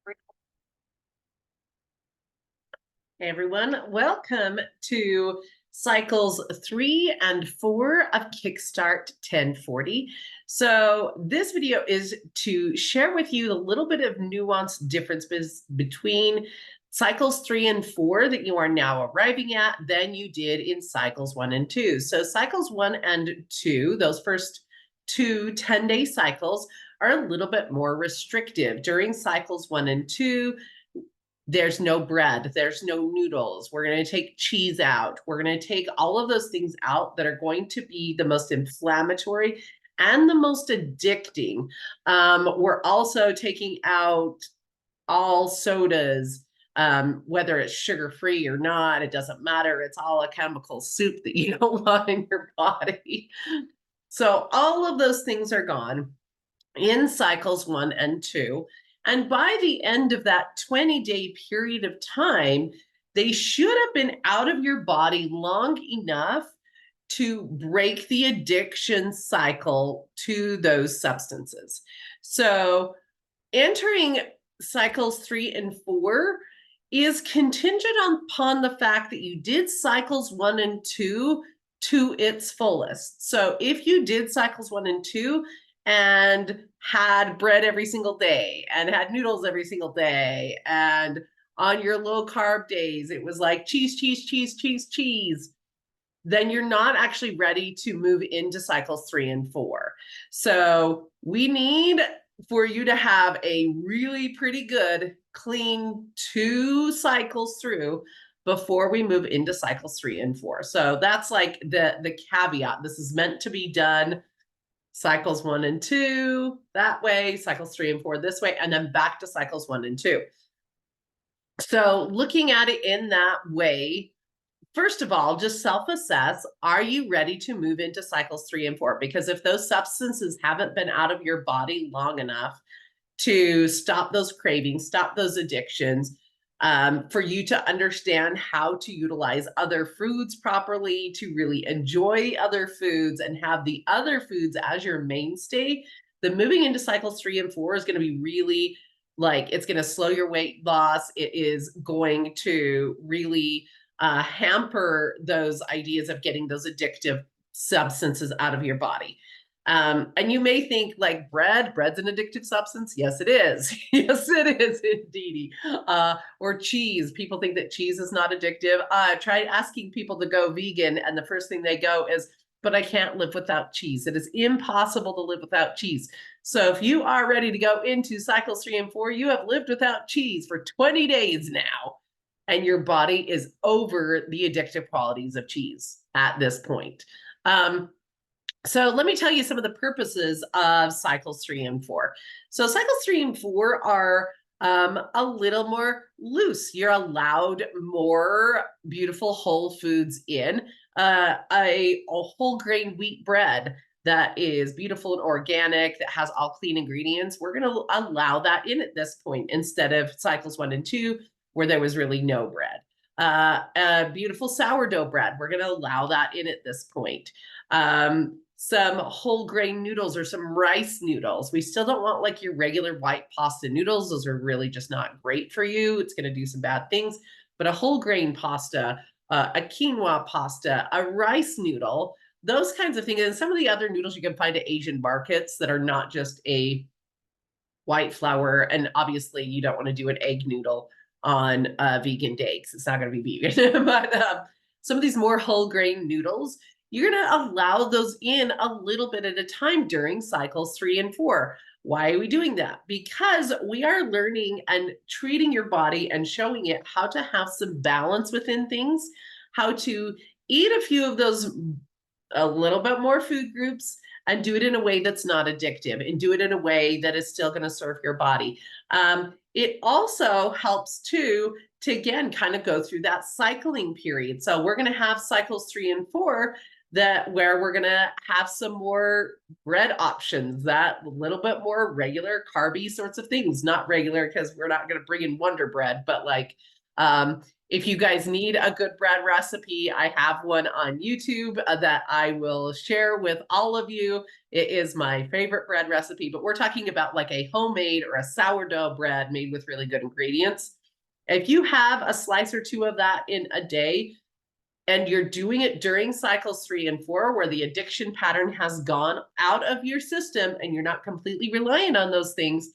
Hey everyone, welcome to cycles 3 and 4 of Kickstart 1040. So this video is to share with you a little bit of nuanced differences between cycles 3 and 4 that you are now arriving at than you did in cycles 1 and 2. So cycles 1 and 2, those first two 10-day cycles, are a little bit more restrictive. During cycles 1 and 2, there's no bread, there's no noodles. We're going to take cheese out. We're going to take all of those things out that are going to be the most inflammatory and the most addicting. We're also taking out all sodas, whether it's sugar-free or not, it doesn't matter. It's all a chemical soup that you don't want in your body. So all of those things are gone in cycles 1 and 2. And by the end of that 20-day period of time, they should have been out of your body long enough to break the addiction cycle to those substances. So entering cycles 3 and 4 is contingent upon the fact that you did cycles 1 and 2 to its fullest. So if you did cycles 1 and 2 and had bread every single day and had noodles every single day, and on your low carb days it was like cheese, cheese, cheese, cheese, cheese, then you're not actually ready to move into cycles 3 and 4. So we need for you to have a really pretty good, clean 2 cycles through before we move into cycles 3 and 4. So that's like the caveat. This is meant to be done cycles 1 and 2 that way, cycles 3 and 4 this way, and then back to cycles 1 and 2. So looking at it in that way, first of all, just self-assess. Are you ready to move into cycles 3 and 4? Because if those substances haven't been out of your body long enough to stop those cravings, stop those addictions, for you to understand how to utilize other foods properly, to really enjoy other foods and have the other foods as your mainstay, then moving into cycles 3 and 4 is going to be really it's going to slow your weight loss. It is going to really hamper those ideas of getting those addictive substances out of your body. And you may think like bread's an addictive substance. Yes, it is. Yes, it is indeed. Or cheese. People think that cheese is not addictive. Try asking people to go vegan, and the first thing they go is, but I can't live without cheese. It is impossible to live without cheese. So if you are ready to go into cycles 3 and 4, you have lived without cheese for 20 days now, and your body is over the addictive qualities of cheese at this point. So let me tell you some of the purposes of cycles 3 and 4. So cycles 3 and 4 are a little more loose. You're allowed more beautiful whole foods in. A whole grain wheat bread that is beautiful and organic, that has all clean ingredients, we're going to allow that in at this point instead of cycles 1 and 2, where there was really no bread. A beautiful sourdough bread, we're going to allow that in at this point. Some whole grain noodles or some rice noodles. We still don't want like your regular white pasta noodles. Those are really just not great for you. It's going to do some bad things. But a whole grain pasta, a quinoa pasta, a rice noodle, those kinds of things. And some of the other noodles you can find at Asian markets that are not just a white flour. And obviously you don't want to do an egg noodle on a vegan day because it's not going to be vegan. But some of these more whole grain noodles, you're going to allow those in a little bit at a time during cycles 3 and 4. Why are we doing that? Because we are learning and treating your body and showing it how to have some balance within things, how to eat a few of those a little bit more food groups and do it in a way that's not addictive, and do it in a way that is still going to serve your body. It also helps to again kind of go through that cycling period. So we're going to have cycles 3 and 4 where we're going to have some more bread options, that a little bit more regular carby sorts of things. Not regular because we're not going to bring in Wonder Bread, but like If you guys need a good bread recipe, I have one on YouTube that I will share with all of you. It is my favorite bread recipe, but we're talking about like a homemade or a sourdough bread made with really good ingredients. If you have a slice or two of that in a day, and you're doing it during cycles 3 and 4, where the addiction pattern has gone out of your system and you're not completely reliant on those things,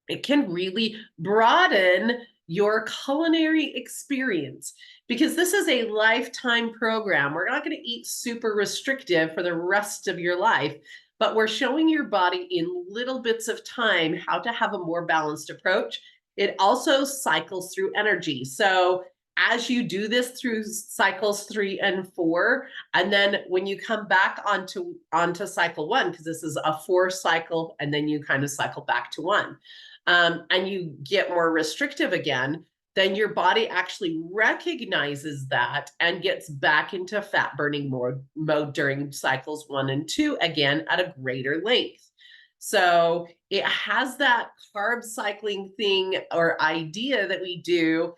it can really broaden your culinary experience, because this is a lifetime program. We're not going to eat super restrictive for the rest of your life, but we're showing your body in little bits of time how to have a more balanced approach. It also cycles through energy. So as you do this through cycles 3 and 4, and then when you come back onto cycle 1, because this is a 4 cycle, and then you kind of cycle back to 1, and you get more restrictive again, then your body actually recognizes that and gets back into fat burning mode during cycles 1 and 2, again at a greater length. So it has that carb cycling thing or idea that we do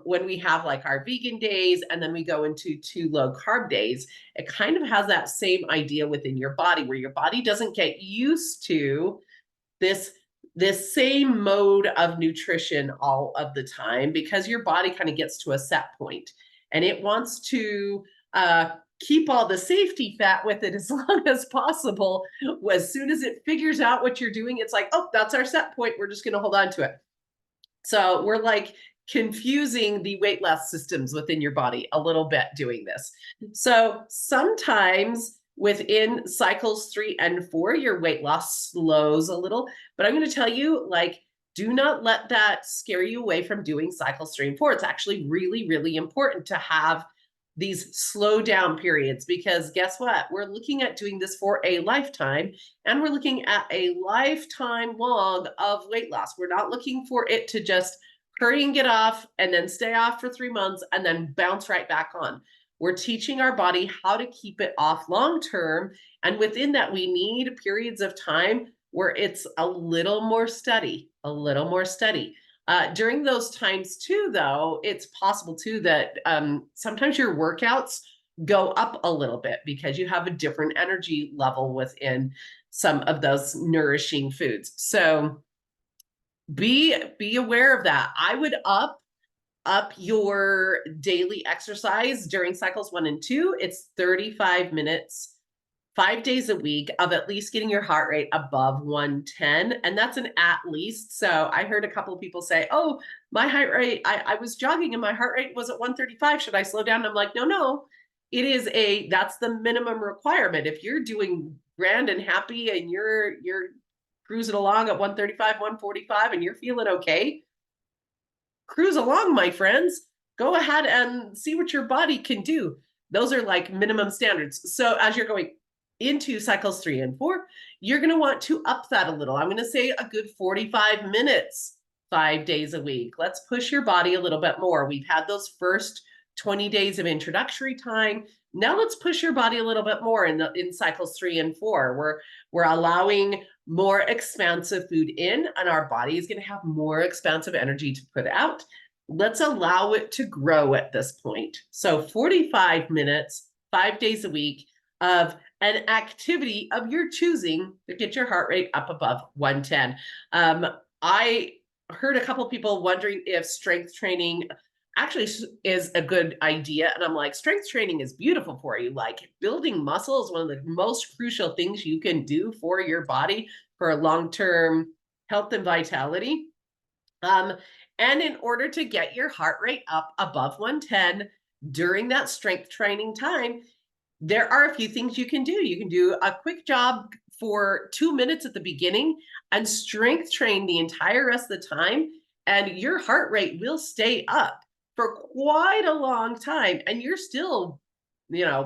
when we have like our vegan days and then we go into 2 low carb days. It kind of has that same idea within your body, where your body doesn't get used to this same mode of nutrition all of the time, because your body kind of gets to a set point and it wants to keep all the safety fat with it as long as possible. As soon as it figures out what you're doing, it's like, oh, that's our set point, we're just going to hold on to it. So we're like confusing the weight loss systems within your body a little bit doing this. So sometimes within cycles 3 and 4, your weight loss slows a little. But I'm going to tell you, like, do not let that scare you away from doing cycles 3 and 4. It's actually really, really important to have these slow down periods, because guess what? We're looking at doing this for a lifetime, and we're looking at a lifetime long of weight loss. We're not looking for it to just hurry and get off and then stay off for 3 months and then bounce right back on. We're teaching our body how to keep it off long term. And within that, we need periods of time where it's a little more steady, a little more steady. During those times too, though, it's possible too that sometimes your workouts go up a little bit because you have a different energy level within some of those nourishing foods. So be aware of that. I would up your daily exercise during cycles 1 and 2. It's 35 minutes 5 days a week of at least getting your heart rate above 110. And that's an at least. So I heard a couple of people say, oh, my heart rate, I was jogging and my heart rate was at 135. Should I slow down? And I'm like, no, that's the minimum requirement. If you're doing grand and happy and you're cruising along at 135, 145, and you're feeling okay, cruise along, my friends. Go ahead and see what your body can do. Those are like minimum standards. So as you're going into cycles 3 and 4, you're going to want to up that a little. I'm going to say a good 45 minutes, 5 days a week. Let's push your body a little bit more. We've had those first 20 days of introductory time. Now let's push your body a little bit more in cycles 3 and 4. We're allowing more expansive food in, and our body is going to have more expansive energy to put out. Let's allow it to grow at this point. So 45 minutes, 5 days a week of an activity of your choosing to get your heart rate up above 110. I heard a couple people wondering if strength training actually is a good idea. And I'm like, strength training is beautiful for you. Like, building muscle is one of the most crucial things you can do for your body for long-term health and vitality. And in order to get your heart rate up above 110 during that strength training time, there are a few things you can do. You can do a quick jog for 2 minutes at the beginning and strength train the entire rest of the time, and your heart rate will stay up for quite a long time, and you're still,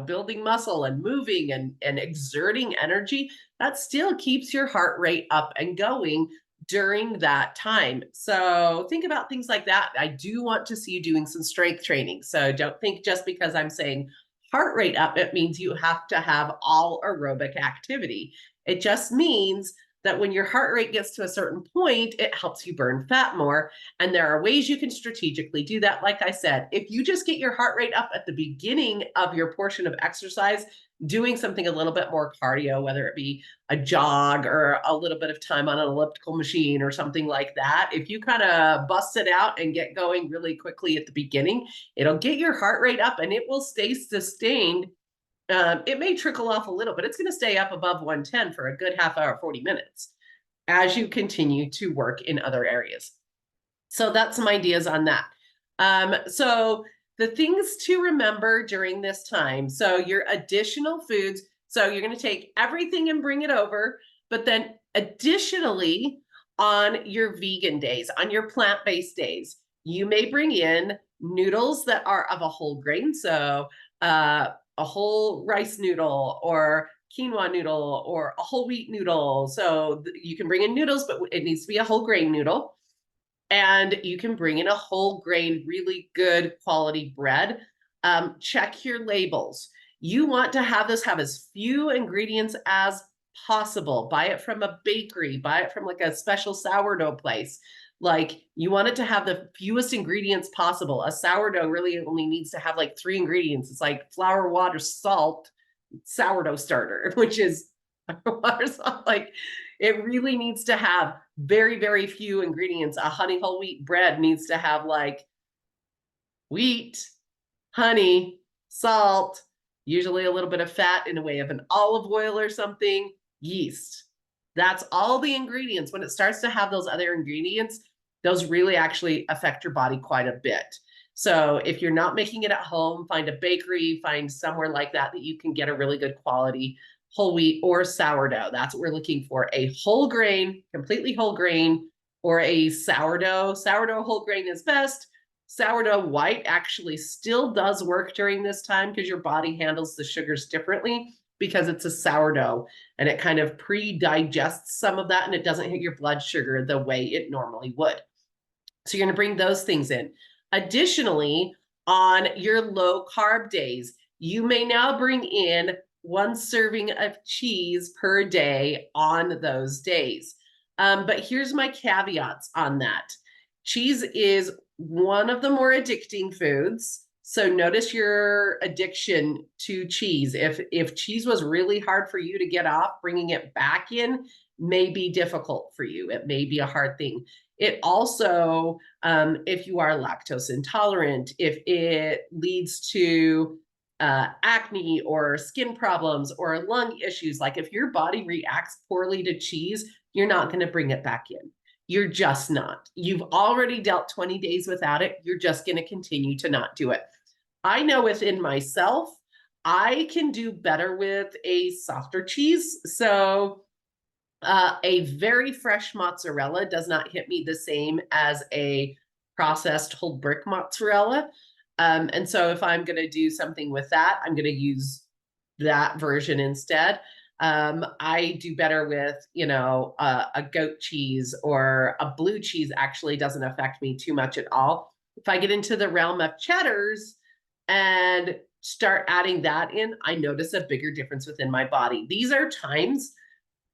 building muscle and moving and exerting energy. That still keeps your heart rate up and going during that time. So think about things like that. I do want to see you doing some strength training. So don't think just because I'm saying heart rate up, it means you have to have all aerobic activity. It just means that when your heart rate gets to a certain point, it helps you burn fat more. And there are ways you can strategically do that. Like I said, if you just get your heart rate up at the beginning of your portion of exercise, doing something a little bit more cardio, whether it be a jog or a little bit of time on an elliptical machine or something like that, if you kind of bust it out and get going really quickly at the beginning, it'll get your heart rate up and it will stay sustained. It may trickle off a little, but it's going to stay up above 110 for a good half hour, 40 minutes as you continue to work in other areas. So that's some ideas on that. So the things to remember during this time. So your additional foods. So you're going to take everything and bring it over, but then additionally on your vegan days, on your plant-based days, you may bring in noodles that are of a whole grain. So a whole rice noodle or quinoa noodle or a whole wheat noodle. So you can bring in noodles, but it needs to be a whole grain noodle. And you can bring in a whole grain, really good quality bread. Check your labels. You want to have this have as few ingredients as possible. Buy it from a bakery, buy it from like a special sourdough place. Like you want it to have the fewest ingredients possible. A sourdough really only needs to have like 3 ingredients. It's like flour, water, salt, sourdough starter, which is water, salt. Like it really needs to have very, very few ingredients. A honey whole wheat bread needs to have like wheat, honey, salt, usually a little bit of fat in a way of an olive oil or something, yeast. That's all the ingredients. When it starts to have those other ingredients, those really actually affect your body quite a bit. So if you're not making it at home, find a bakery, find somewhere like that that you can get a really good quality whole wheat or sourdough. That's what we're looking for. A whole grain, completely whole grain, or a sourdough. Sourdough whole grain is best. Sourdough white actually still does work during this time because your body handles the sugars differently because it's a sourdough and it kind of pre-digests some of that and it doesn't hit your blood sugar the way it normally would. So you're going to bring those things in. Additionally, on your low carb days, you may now bring in 1 serving of cheese per day on those days. But here's my caveats on that. Cheese is one of the more addicting foods. So notice your addiction to cheese. If cheese was really hard for you to get off, bringing it back in may be difficult for you. It may be a hard thing. It also, if you are lactose intolerant, if it leads to acne or skin problems or lung issues, like if your body reacts poorly to cheese, you're not going to bring it back in. You're just not. You've already dealt 20 days without it. You're just going to continue to not do it. I know within myself, I can do better with a softer cheese. So a very fresh mozzarella does not hit me the same as a processed whole brick mozzarella. And so if I'm going to do something with that, I'm going to use that version instead. I do better with, a goat cheese or a blue cheese actually doesn't affect me too much at all. If I get into the realm of cheddars and start adding that in, I notice a bigger difference within my body. These are times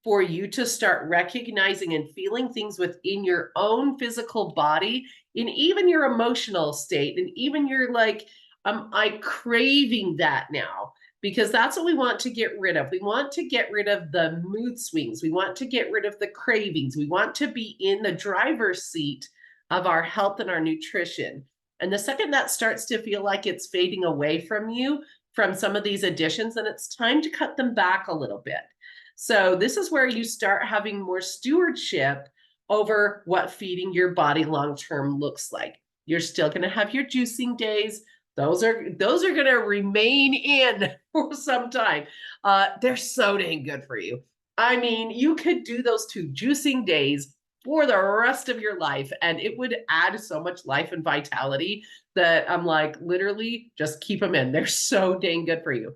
for you to start recognizing and feeling things within your own physical body, in even your emotional state, and even your like, I craving that now, because that's what we want to get rid of. We want to get rid of the mood swings. We want to get rid of the cravings. We want to be in the driver's seat of our health and our nutrition. And the second that starts to feel like it's fading away from you from some of these additions, then it's time to cut them back a little bit. So this is where you start having more stewardship over what feeding your body long-term looks like. You're still going to have your juicing days. Those are going to remain in for some time. They're so dang good for you. I mean, you could do those 2 juicing days for the rest of your life, and it would add so much life and vitality that I'm like, literally, just keep them in. They're so dang good for you.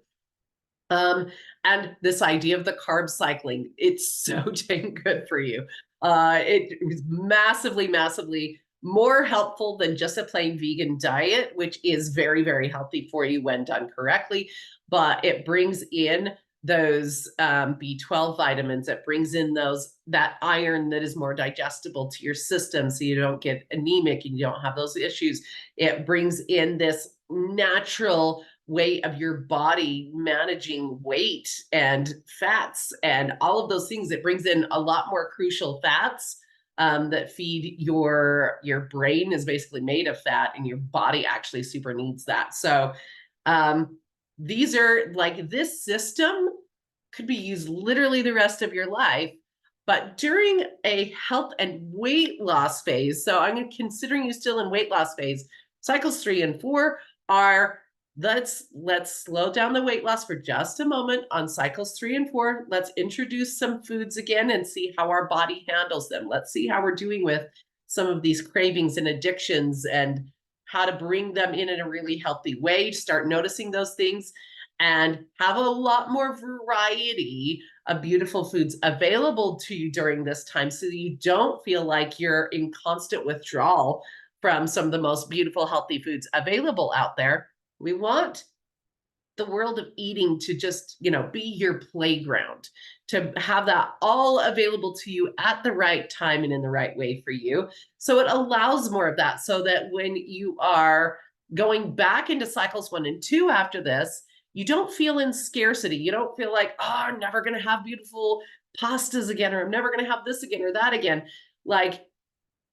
And this idea of the carb cycling, it's so dang good for you. It is massively, massively more helpful than just a plain vegan diet, which is very, very healthy for you when done correctly. But it brings in those B12 vitamins. It brings in that iron that is more digestible to your system, so you don't get anemic and you don't have those issues. It brings in this natural way of your body managing weight and fats and all of those things. It brings in a lot more crucial fats that feed your brain is basically made of fat, and your body actually super needs that. So these are like, this system could be used literally the rest of your life, but during a health and weight loss phase. So I'm considering you still in weight loss phase. Cycles 3 and 4 are, let's slow down the weight loss for just a moment on cycles 3 and 4. Let's introduce some foods again and see how our body handles them. Let's see how we're doing with some of these cravings and addictions, and how to bring them in a really healthy way. Start noticing those things and have a lot more variety of beautiful foods available to you during this time, so that you don't feel like you're in constant withdrawal from some of the most beautiful, healthy foods available out there. We want the world of eating to just, be your playground, to have that all available to you at the right time and in the right way for you. So it allows more of that, so that when you are going back into cycles 1 and 2 after this, you don't feel in scarcity. You don't feel like, oh, I'm never going to have beautiful pastas again, or I'm never going to have this again or that again. Like,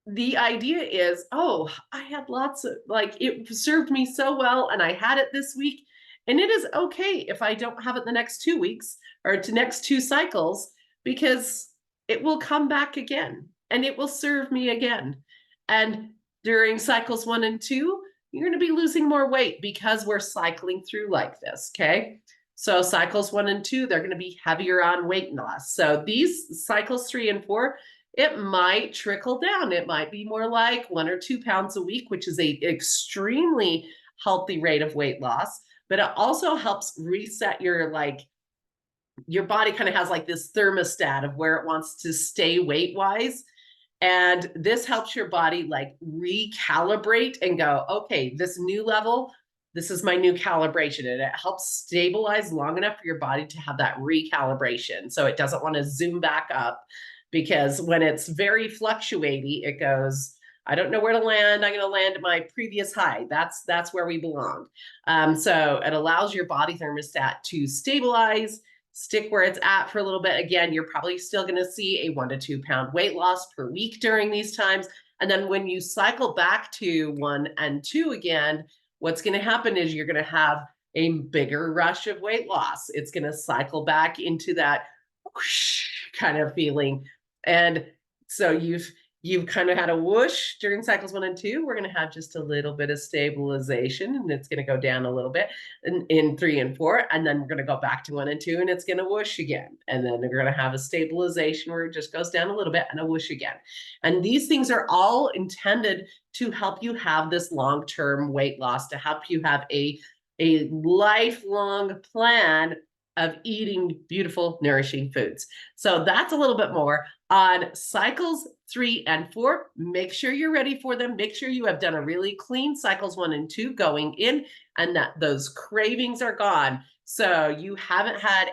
the idea is, oh, I had lots of, like, it served me so well and I had it this week. And it is okay if I don't have it the next 2 weeks or to next 2 cycles, because it will come back again and it will serve me again. And during cycles 1 and 2, you're going to be losing more weight because we're cycling through like this. Okay. So cycles 1 and 2, they're going to be heavier on weight loss. So these cycles 3 and 4, it might trickle down. It might be more like 1 or 2 pounds a week, which is a extremely healthy rate of weight loss. But it also helps reset your body kind of has like this thermostat of where it wants to stay weight wise. And this helps your body like recalibrate and go, okay, this new level, this is my new calibration. And it helps stabilize long enough for your body to have that recalibration. So it doesn't want to zoom back up, because when it's very fluctuating, it goes, I don't know where to land. I'm going to land at my previous high. That's where we belong. So it allows your body thermostat to stabilize, stick where it's at for a little bit. Again, you're probably still going to see a 1 to 2 pound weight loss per week during these times. And then when you cycle back to 1 and 2 again, what's going to happen is you're going to have a bigger rush of weight loss. It's going to cycle back into that whoosh kind of feeling. And so you've kind of had a whoosh during cycles 1 and 2. We're going to have just a little bit of stabilization, and it's going to go down a little bit in 3 and 4. And then we're going to go back to 1 and 2, and it's going to whoosh again. And then we're going to have a stabilization where it just goes down a little bit and a whoosh again. And these things are all intended to help you have this long-term weight loss, to help you have a lifelong plan of eating beautiful, nourishing foods. So that's a little bit more on cycles 3 and 4. Make sure you're ready for them. Make sure you have done a really clean cycles 1 and 2 going in, and that those cravings are gone. So you haven't had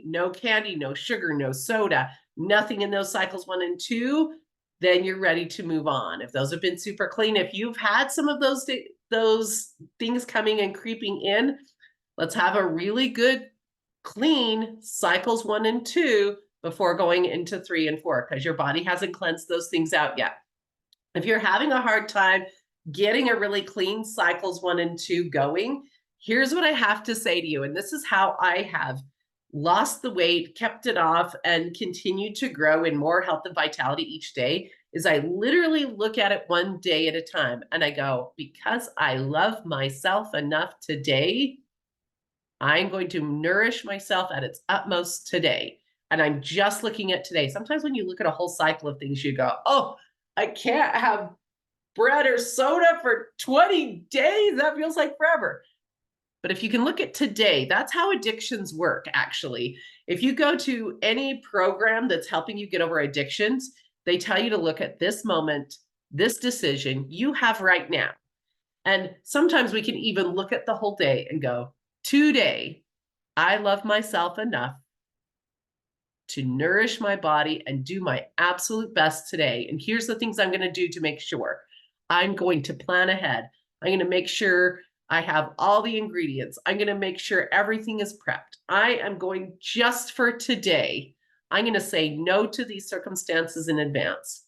no candy, no sugar, no soda, nothing in those cycles 1 and 2. Then you're ready to move on. If those have been super clean, if you've had some of those things coming and creeping in, let's have a really good clean cycles 1 and 2 before going into 3 and 4, because your body hasn't cleansed those things out yet. If you're having a hard time getting a really clean cycles 1 and 2 going, here's what I have to say to you. And this is how I have lost the weight, kept it off, and continued to grow in more health and vitality each day, is I literally look at it one day at a time. And I go, because I love myself enough today, I'm going to nourish myself at its utmost today. And I'm just looking at today. Sometimes when you look at a whole cycle of things, you go, oh, I can't have bread or soda for 20 days. That feels like forever. But if you can look at today, that's how addictions work, actually. If you go to any program that's helping you get over addictions, they tell you to look at this moment, this decision you have right now. And sometimes we can even look at the whole day and go, today, I love myself enough to nourish my body and do my absolute best today. And here's the things I'm going to do to make sure. I'm going to plan ahead. I'm going to make sure I have all the ingredients. I'm going to make sure everything is prepped. I am going just for today. I'm going to say no to these circumstances in advance.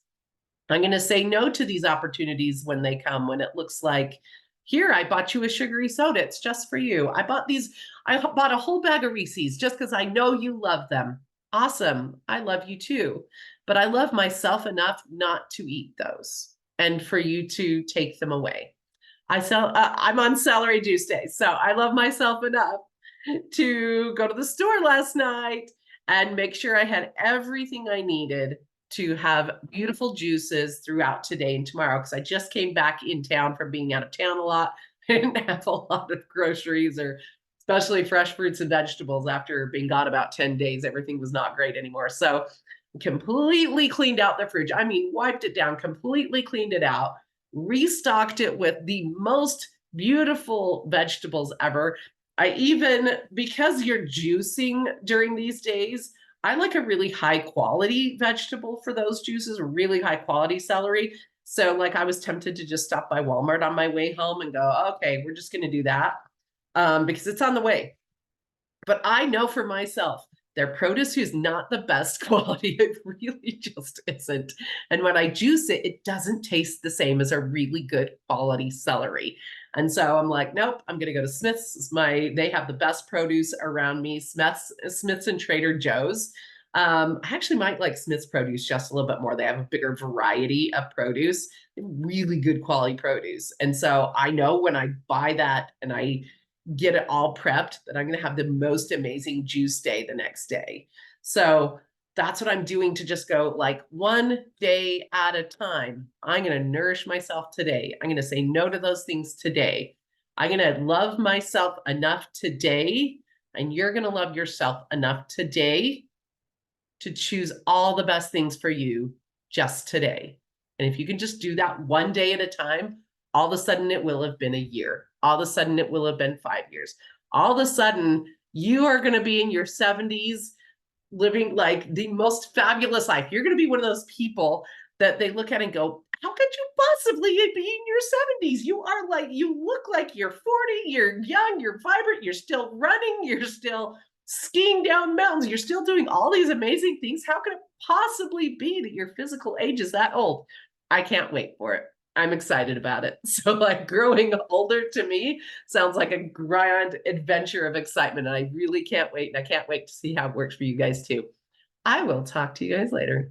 I'm going to say no to these opportunities when they come, when it looks like, here, I bought you a sugary soda. It's just for you. I bought a whole bag of Reese's just because I know you love them. Awesome. I love you too. But I love myself enough not to eat those and for you to take them away. I'm on celery juice day, so I love myself enough to go to the store last night and make sure I had everything I needed to have beautiful juices throughout today and tomorrow, because I just came back in town from being out of town a lot. I didn't have a lot of groceries, or especially fresh fruits and vegetables. After being gone about 10 days, everything was not great anymore. So completely cleaned out the fridge. I mean, wiped it down, completely cleaned it out, restocked it with the most beautiful vegetables ever. I even, because you're juicing during these days, I like a really high quality vegetable for those juices, really high quality celery. So like I was tempted to just stop by Walmart on my way home and go, okay, we're just going to do that because it's on the way. But I know for myself, their produce is not the best quality. It really just isn't. And when I juice it, it doesn't taste the same as a really good quality celery. And so I'm like, nope, I'm gonna go to Smith's. They have the best produce around me. Smith's and Trader Joe's. I actually might like Smith's produce just a little bit more. They have a bigger variety of produce, really good quality produce. And so I know when I buy that and I get it all prepped, that I'm going to have the most amazing juice day the next day. So that's what I'm doing, to just go like one day at a time. I'm going to nourish myself today. I'm going to say no to those things today. I'm going to love myself enough today. And you're going to love yourself enough today to choose all the best things for you just today. And if you can just do that one day at a time, all of a sudden it will have been a year. All of a sudden it will have been 5 years. All of a sudden you are going to be in your 70s living like the most fabulous life. You're going to be one of those people that they look at and go, how could you possibly be in your 70s? You look like you're 40, you're young, you're vibrant, you're still running, you're still skiing down mountains, you're still doing all these amazing things. How could it possibly be that your physical age is that old? I can't wait for it. I'm excited about it. So like growing older to me sounds like a grand adventure of excitement. And I really can't wait. And I can't wait to see how it works for you guys too. I will talk to you guys later.